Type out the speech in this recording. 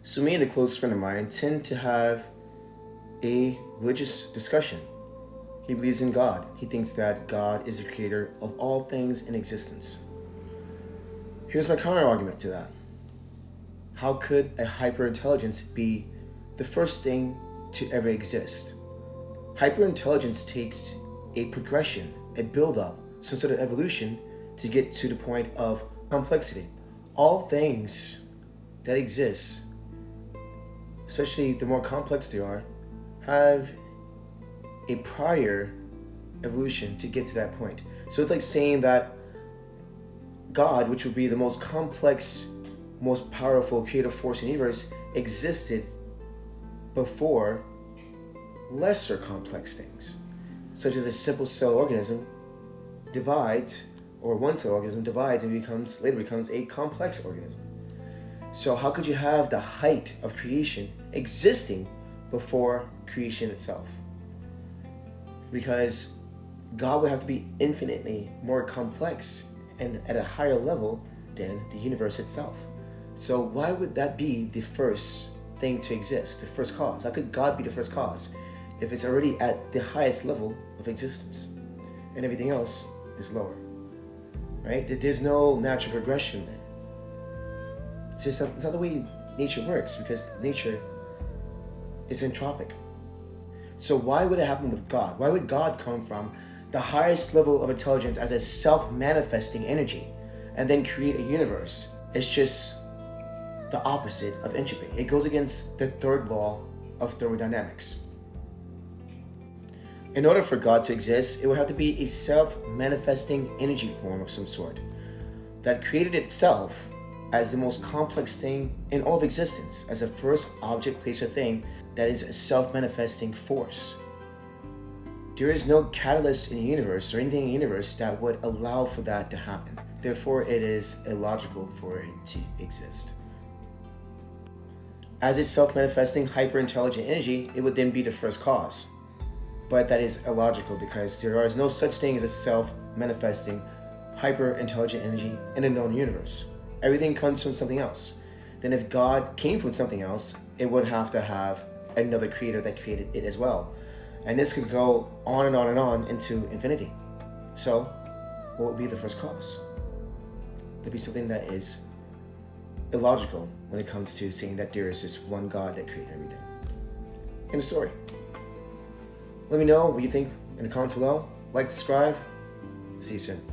So me and a close friend of mine tend to have a religious discussion. He believes in God. He thinks that God is the creator of all things in existence. Here's my counter argument to that. How could a hyperintelligence be the first thing to ever exist? Hyperintelligence takes a progression, a build-up, some sort of evolution to get to the point of complexity. All things that exist, especially the more complex they are, have a prior evolution to get to that point. So it's like saying that God, which would be the most complex, most powerful creative force in the universe, existed before lesser complex things, such as a simple cell organism divides, or one cell organism divides and later becomes a complex organism. So how could you have the height of creation existing before creation itself? Because God would have to be infinitely more complex and at a higher level than the universe itself. So why would that be the first thing to exist, the first cause? How could God be the first cause if it's already at the highest level of existence and everything else is lower, right? There's no natural progression there. It's not the way nature works, because nature is entropic. So why would it happen with God? Why would God come from the highest level of intelligence as a self-manifesting energy and then create a universe? It's just the opposite of entropy. It goes against the third law of thermodynamics. In order for God to exist, it would have to be a self-manifesting energy form of some sort that created itself as the most complex thing in all of existence, as a first object, place, or thing that is a self-manifesting force. There is no catalyst in the universe or anything in the universe that would allow for that to happen. Therefore, it is illogical for it to exist. As a self-manifesting hyper-intelligent energy, it would then be the first cause. But that is illogical, because there is no such thing as a self-manifesting hyper-intelligent energy in a known universe. Everything comes from something else. Then if God came from something else, it would have to have another creator that created it as well. And this could go on and on and on into infinity. So what would be the first cause? There'd be something that is illogical when it comes to saying that there is just one God that created everything. End of story. Let me know what you think in the comments below. Like, subscribe. See you soon.